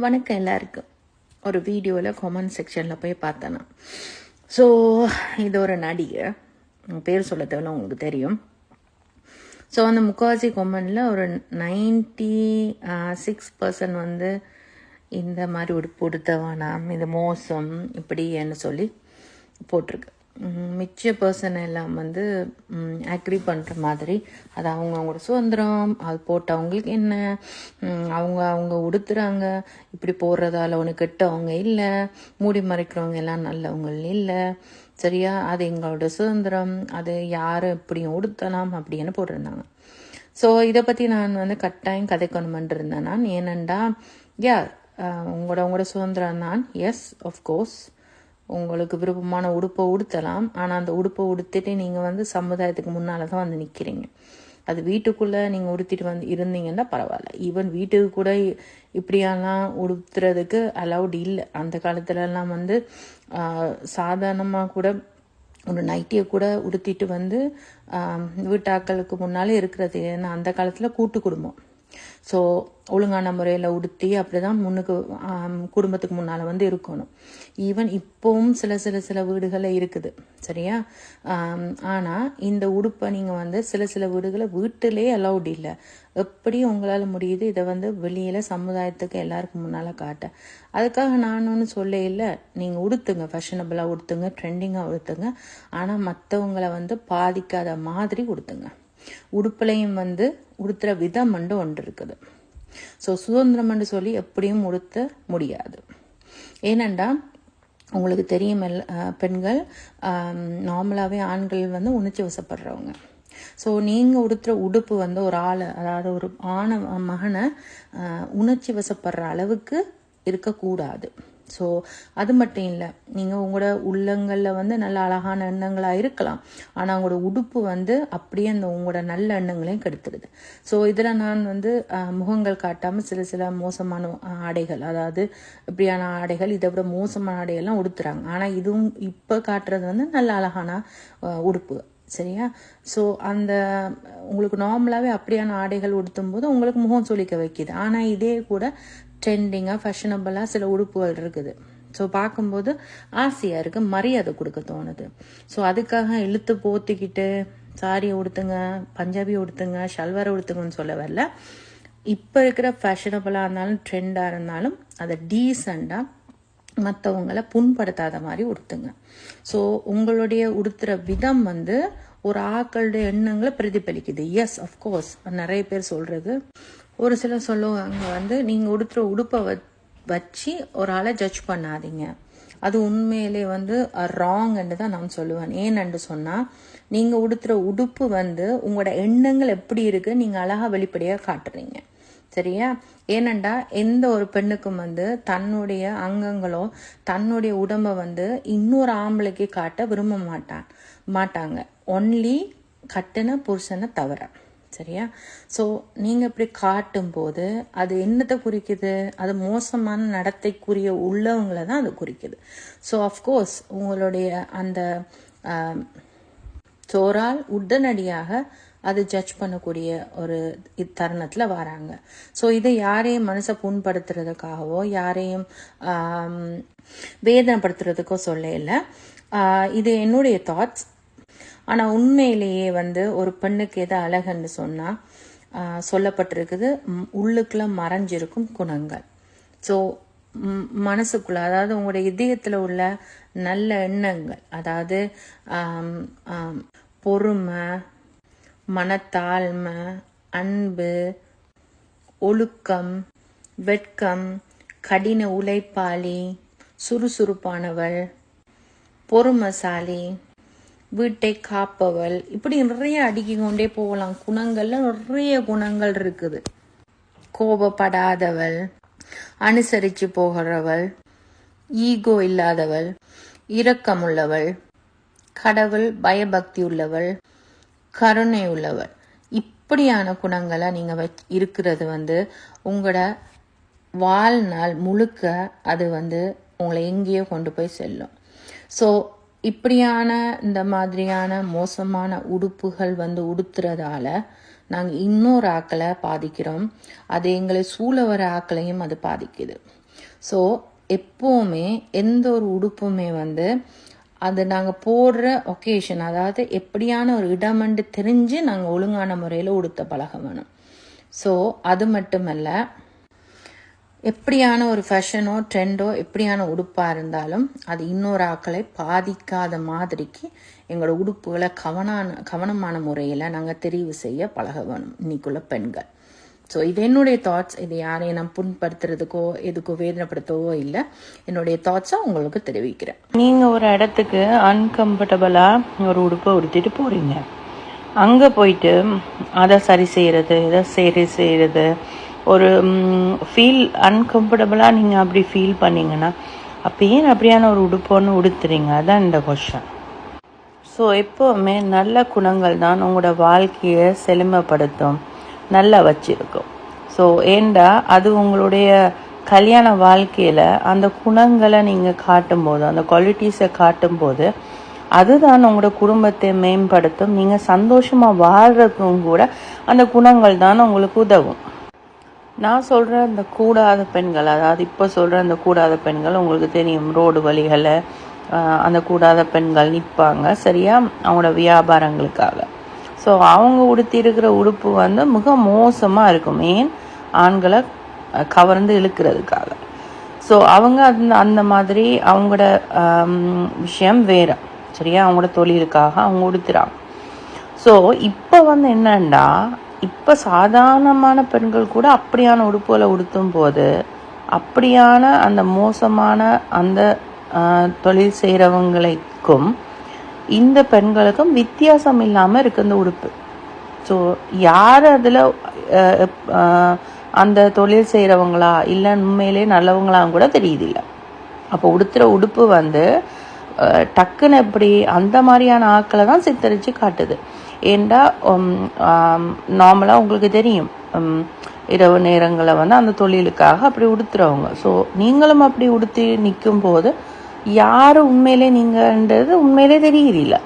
வணக்கம் எல்லாருக்கும். ஒரு வீடியோவில் கமெண்ட் செக்ஷனில் போய் பார்த்தேன். ஸோ இது ஒரு நடிகை, பேர் சொல்ல தேவையில்ல, உங்களுக்கு தெரியும். ஸோ அந்த முக்காவாசி கமெண்டில் ஒரு 96% வந்து இந்த மாதிரி உடுப்பு உடுத்தவானாம், இது மோசம் இப்படின்னு சொல்லி போட்டிருக்கு. மிச்ச பர்சன் எல்லாம் வந்து அக்ரி பண்ணுற மாதிரி, அது அவங்களோட சுதந்திரம், அது போட்டவங்களுக்கு என்ன, அவங்க உடுத்துறாங்க, இப்படி போடுறதால ஒன்று கெட்டவங்க இல்லை, மூடி மறைக்கிறவங்க எல்லாம் நல்லவங்க இல்லை, சரியா, அது எங்களோட சுதந்திரம், அது யாரும் இப்படியும் உடுத்தலாம் அப்படின்னு போட்டிருந்தாங்க. ஸோ இதை பற்றி நான் வந்து கட்டாயம் கதைக்கணுமென்று இருந்தேன் நான். ஏனண்டா உங்களோட சுதந்திரம் தான். எஸ், ஆஃப்கோர்ஸ் உங்களுக்கு விருப்பமான உடுப்பை உடுத்தலாம். ஆனால் அந்த உடுப்பை உடுத்திட்டு நீங்கள் வந்து சமுதாயத்துக்கு முன்னால் தான் வந்து நிற்கிறீங்க. அது வீட்டுக்குள்ளே நீங்கள் உடுத்திட்டு வந்து இருந்தீங்கன்னா பரவாயில்ல. ஈவன் வீட்டுக்கு கூட இப்படியெல்லாம் உடுத்துறதுக்கு அலவுட் இல்லை. அந்த காலத்துலலாம் வந்து சாதாரணமாக கூட ஒரு நைட்டியை கூட உடுத்திட்டு வந்து வீட்டாக்களுக்கு முன்னாலே இருக்கிறது. ஏன்னா அந்த காலத்தில் கூட்டு குடும்பம். ஸோ ஒழுங்கான முறையில் உடுத்தி அப்படி தான் முன்னுக்கு குடும்பத்துக்கு முன்னால் வந்து இருக்கணும். ஈவன் இப்போவும் சில வீடுகளில் இருக்குது, சரியா. ஆனால் இந்த உடுப்பை நீங்கள் வந்து சில வீடுகளை வீட்டிலே அலௌட் இல்லை. எப்படி உங்களால் முடியுது இதை வந்து வெளியில் சமுதாயத்துக்கு எல்லாருக்கும் முன்னால் காட்ட. அதுக்காக நான் ஒன்று சொல்ல இல்லை, நீங்கள் உடுத்துங்க, ஃபேஷனபிளாக உடுத்துங்க, ட்ரெண்டிங்காக உடுத்துங்க, ஆனால் மற்றவங்களை வந்து பாதிக்காத மாதிரி உடுத்துங்க. உடுப்புலையும் வந்து உடுத்துற விதம் ஒன்று இருக்குது. ஸோ சுதந்திரம் சொல்லி எப்படியும் உடுத்த முடியாது. ஏனண்டா உங்களுக்கு தெரியும், பெண்கள் நார்மலாகவே ஆண்கள் வந்து உணர்ச்சி வசப்படுறவங்க. ஸோ நீங்கள் உடுத்துகிற உடுப்பு வந்து ஒரு ஆளை, அதாவது ஒரு மகனை உணர்ச்சி வசப்படுற அளவுக்கு இருக்கக்கூடாது. ஸோ அது மட்டும் இல்லை, நீங்கள் உங்களோட உள்ளங்களில் வந்து நல்ல அழகான எண்ணங்களாக இருக்கலாம், ஆனால் உங்களோட உடுப்பு வந்து அப்படியே அந்த உங்களோட நல்ல எண்ணங்களையும் கெடுத்துடுது. ஸோ இதில் நான் வந்து முகங்கள் காட்டாமல் சில மோசமான ஆடைகள், அதாவது இப்படியான ஆடைகள், இதை விட மோசமான ஆடைகள்லாம் உடுத்துறாங்க. ஆனால் இதுவும் இப்போ காட்டுறது வந்து நல்ல அழகான உடுப்பு, சரியா. ஸோ அந்த உங்களுக்கு நார்மலாகவே அப்படியான ஆடைகள் உடுத்தும் போது உங்களுக்கு முகம் சொல்லிக்க வைக்கிது. ஆனால் இதே கூட ட்ரெண்டிங்காக ஃபேஷனபிளாக சில உடுப்புகள் இருக்குது. ஸோ பார்க்கும்போது ஆசையாக இருக்குது, மரியாதை கொடுக்க தோணுது. ஸோ அதுக்காக இழுத்து போத்திக்கிட்டு சாரியை உடுத்துங்க, பஞ்சாபியை உடுத்துங்க, ஷல்வாரை உடுத்துங்கன்னு சொல்ல வரல. இப்போ இருக்கிற ஃபேஷனபிளாக இருந்தாலும் ட்ரெண்டாக இருந்தாலும் அதை டீசெண்டாக மற்றவங்களை புண்படுத்தாத மாதிரி உடுத்துங்க. ஸோ உங்களுடைய உடுத்துகிற விதம் வந்து ஒரு ஆக்களுடைய எண்ணங்களை பிரதிபலிக்குது. எஸ், அஃப்கோர்ஸ் நிறைய பேர் சொல்கிறது, ஒரு சிலர் சொல்லுவாங்க வந்து நீங்கள் உடுத்துகிற உடுப்பை வச்சு ஒரு ஆளை ஜட்ஜ் பண்ணாதீங்க. அது உண்மையிலே வந்து ராங்ன்னு தான் நான் சொல்லுவேன். ஏன்னு சொன்னால், நீங்கள் உடுத்துகிற உடுப்பு வந்து உங்களோட எண்ணங்கள் எப்படி இருக்குது நீங்கள் அழகாக வெளிப்படையாக காட்டுறீங்க, சரியா. ஏனண்டா எந்த ஒரு பெண்ணுக்கும் வந்து தன்னுடைய அங்கங்களோ தன்னுடைய உடம்பை வந்து இன்னொரு ஆம்பளைக்கு காட்ட விரும்ப மாட்டாங்க, ஒன்லி கட்டின புருஷனை தவிர, சரியா. ஸோ நீங்கள் இப்படி காட்டும்போது அது என்னத்தை குறிக்குது, அது மோசமான நடத்தைக்குரிய உள்ளவங்களை தான் அது குறிக்குது. ஸோ அஃப்கோர்ஸ் உங்களுடைய அந்த சோறால் உடனடியாக அது ஜட்ஜ் பண்ணக்கூடிய ஒரு தருணத்தில் வராங்க. ஸோ இதை யாரையும் மனசை புண்படுத்துறதுக்காகவோ யாரையும் வேதனைப்படுத்துறதுக்கோ சொல்ல இல்லை. இது என்னுடைய தாட்ஸ். ஆனால் உண்மையிலேயே வந்து ஒரு பெண்ணுக்கு எதை அழகுன்னு சொன்னால் சொல்லப்பட்டிருக்குது, உள்ளுக்குள்ள மறைஞ்சிருக்கும் குணங்கள். ஸோ மனசுக்குள்ள, அதாவது உங்களுடைய இதயத்தில் உள்ள நல்ல எண்ணங்கள், அதாவது பொறுமை, மனத்தாழ்மை, அன்பு, ஒழுக்கம், வெட்கம், கடின உழைப்பாளி, சுறுசுறுப்பானவள், பொறுமைசாலி, வீட்டை காப்பவள், இப்படி நிறைய அடுக்கி கொண்டே போகலாம். குணங்கள்ல நிறைய குணங்கள் இருக்குது. கோபப்படாதவள், அனுசரித்து போகிறவள், ஈகோ இல்லாதவள், இரக்கமுள்ளவள், கடவுள் பயபக்தி உள்ளவள், கருணை உள்ளவள், இப்படியான குணங்களை நீங்கள் இருக்கிறது வந்து உங்களோட வாழ்நாள் முழுக்க அது வந்து உங்களை எங்கேயோ கொண்டு போய் செல்லும். ஸோ இப்படியான இந்த மாதிரியான மோசமான உடுப்புகள் வந்து உடுத்துறதால நாங்கள் இன்னொரு ஆக்களை பாதிக்கிறோம், அது எங்களை சூழ வர ஆக்களையும் அது பாதிக்குது. ஸோ எப்போவுமே எந்த ஒரு உடுப்புமே வந்து அது நாங்கள் போடுற ஒகேஷன், அதாவது எப்படியான ஒரு இடமென்று தெரிஞ்சு நாங்கள் ஒழுங்கான முறையில் உடுத்த பழக வேணும். ஸோ அது மட்டுமல்ல, எப்படியான ஒரு ஃபேஷனோ ட்ரெண்டோ எப்படியான உடுப்பாக இருந்தாலும் அது இன்னொரு ஆக்களை பாதிக்காத மாதிரிக்கு எங்களோட உடுப்புகளை கவனமான முறையில் நாங்கள் தெரிவு செய்ய பழக வேணும் இன்னைக்குள்ள பெண்கள். ஸோ இது என்னுடைய தாட்ஸ். இது யாரையும் நான் புண்படுத்துறதுக்கோ எதுக்கோ வேதனைப்படுத்தவோ இல்லை, என்னுடைய தாட்ஸை உங்களுக்கு தெரிவிக்கிறேன். நீங்கள் ஒரு இடத்துக்கு அன்கம்ஃபர்டபுளாக ஒரு உடுப்பை உடுத்திட்டு போகிறீங்க, அங்கே போயிட்டு அதை சரி செய்கிறது, இதை சரி செய்கிறது, ஒரு ஃபீல் அன்கம்ஃபர்டபுளாக நீங்கள் அப்படி ஃபீல் பண்ணிங்கன்னா அப்போ ஏன் அப்படியான ஒரு உடுப்போன்னு உடுத்துறீங்க? அதுதான் இந்த கொஷன். ஸோ எப்போவுமே நல்ல குணங்கள் தான் உங்களோட வாழ்க்கையை செழுமைப்படுத்தும், நல்லா வச்சிருக்கும். ஸோ ஏண்டா அது உங்களுடைய கல்யாண வாழ்க்கையில் அந்த குணங்களை நீங்கள் காட்டும்போது, அந்த குவாலிட்டிஸை காட்டும்போது அதுதான் உங்களோட குடும்பத்தை மேம்படுத்தும். நீங்கள் சந்தோஷமாக வாழ்றதுக்கும் கூட அந்த குணங்கள் தான் உங்களுக்கு உதவும். நான் சொல்கிற இந்த கூடாத பெண்கள், அதாவது இப்போ சொல்கிற அந்த கூடாத பெண்கள் உங்களுக்கு தெரியும், ரோடு வழிகளை அந்த கூடாத பெண்கள் நிற்பாங்க சரியா, அவங்களோட வியாபாரங்களுக்காக. ஸோ அவங்க உடுத்தி இருக்கிற உடுப்பு வந்து மிக மோசமாக இருக்கும், ஏன் ஆண்களை கவர்ந்து இழுக்கிறதுக்காக. ஸோ அவங்க அந்த மாதிரி அவங்களோட விஷயம் வேறு சரியா, அவங்களோட தொழிலுக்காக அவங்க உடுத்துறாங்க. ஸோ இப்போ வந்து என்னன்னா, இப்போ சாதாரணமான பெண்கள் கூட அப்படியான உடுப்புகளை உடுத்தும் போது அப்படியான அந்த மோசமான அந்த தொழில் செய்கிறவங்களுக்கும் இந்த பெண்களுக்கும் வித்தியாசம் இல்லாமல் இருக்கு இந்த உடுப்பு. ஸோ யார் அதில் அந்த தொழில் செய்கிறவங்களா இல்லை உண்மையிலே நல்லவங்களாம் கூட தெரியுது இல்லை. அப்போ உடுத்துகிற உடுப்பு வந்து டக்குன்னு எப்படி அந்த மாதிரியான ஆட்களை தான் சித்தரித்து காட்டுது. ஏண்டா நார்மலாக உங்களுக்கு தெரியும், இரவு நேரங்களை வந்து அந்த தொழிலுக்காக அப்படி உடுத்துறவங்க. ஸோ நீங்களும் அப்படி உடுத்தி நிற்கும் போது யார் உண்மையிலே நீங்கன்றது உண்மையிலே தெரியுதில்லை.